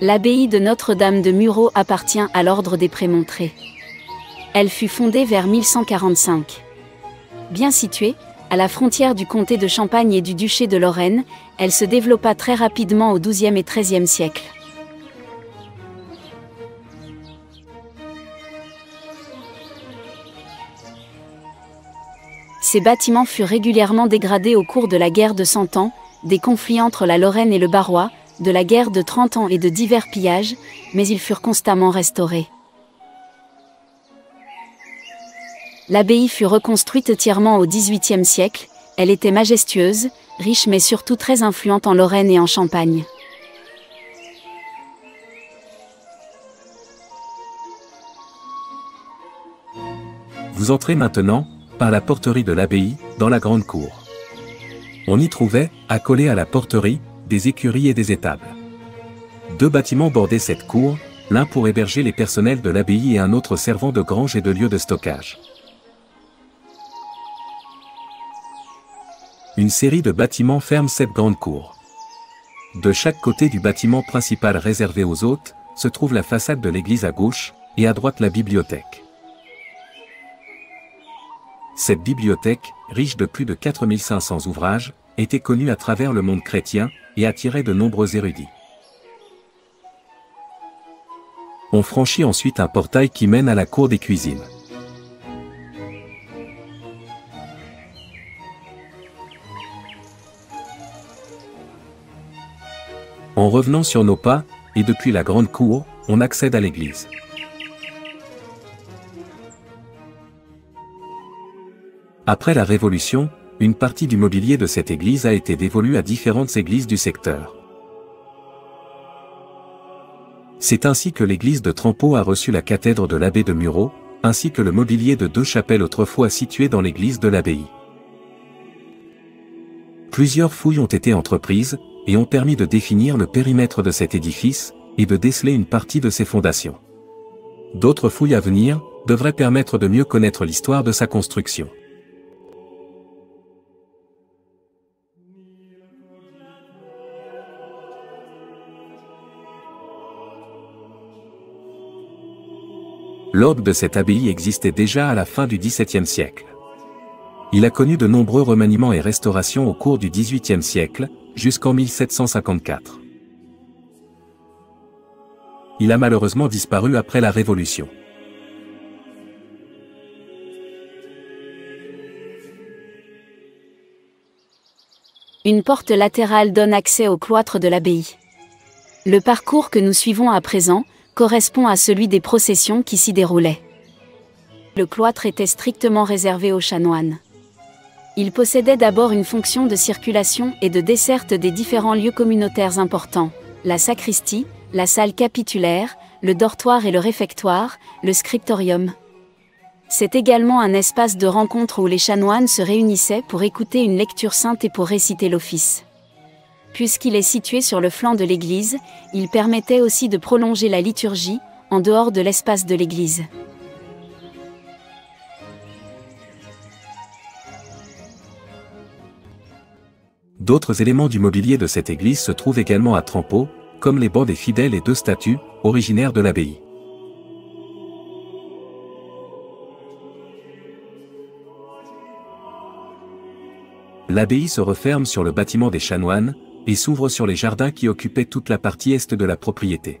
L'abbaye de Notre-Dame de Murau appartient à l'ordre des Prémontrés. Elle fut fondée vers 1145. Bien située, à la frontière du comté de Champagne et du duché de Lorraine, elle se développa très rapidement au XIIe et XIIIe siècle. Ces bâtiments furent régulièrement dégradés au cours de la guerre de Cent Ans, des conflits entre la Lorraine et le Barrois, de la guerre de 30 ans et de divers pillages, mais ils furent constamment restaurés. L'abbaye fut reconstruite entièrement au XVIIIe siècle, elle était majestueuse, riche mais surtout très influente en Lorraine et en Champagne. Vous entrez maintenant, par la porterie de l'abbaye, dans la grande cour. On y trouvait, accolés à la porterie, des écuries et des étables. 2 bâtiments bordaient cette cour, l'un pour héberger les personnels de l'abbaye et un autre servant de grange et de lieu de stockage. Une série de bâtiments ferme cette grande cour. De chaque côté du bâtiment principal réservé aux hôtes, se trouve la façade de l'église à gauche, et à droite la bibliothèque. Cette bibliothèque, riche de plus de 4500 ouvrages, était connue à travers le monde chrétien, et attirait de nombreux érudits. On franchit ensuite un portail qui mène à la cour des cuisines. En revenant sur nos pas, et depuis la grande cour, on accède à l'église. Après la Révolution, une partie du mobilier de cette église a été dévolue à différentes églises du secteur. C'est ainsi que l'église de Trempeau a reçu la cathèdre de l'abbé de Murau, ainsi que le mobilier de 2 chapelles autrefois situées dans l'église de l'abbaye. Plusieurs fouilles ont été entreprises, et ont permis de définir le périmètre de cet édifice, et de déceler une partie de ses fondations. D'autres fouilles à venir devraient permettre de mieux connaître l'histoire de sa construction. L'orgue de cette abbaye existait déjà à la fin du XVIIe siècle. Il a connu de nombreux remaniements et restaurations au cours du XVIIIe siècle, jusqu'en 1754. Il a malheureusement disparu après la Révolution. Une porte latérale donne accès au cloître de l'abbaye. Le parcours que nous suivons à présent correspond à celui des processions qui s'y déroulaient. Le cloître était strictement réservé aux chanoines. Il possédait d'abord une fonction de circulation et de desserte des différents lieux communautaires importants, la sacristie, la salle capitulaire, le dortoir et le réfectoire, le scriptorium. C'est également un espace de rencontre où les chanoines se réunissaient pour écouter une lecture sainte et pour réciter l'office. Puisqu'il est situé sur le flanc de l'église, il permettait aussi de prolonger la liturgie, en dehors de l'espace de l'église. D'autres éléments du mobilier de cette église se trouvent également à Trempeau, comme les bancs des fidèles et 2 statues, originaires de l'abbaye. L'abbaye se referme sur le bâtiment des chanoines, et s'ouvre sur les jardins qui occupaient toute la partie est de la propriété.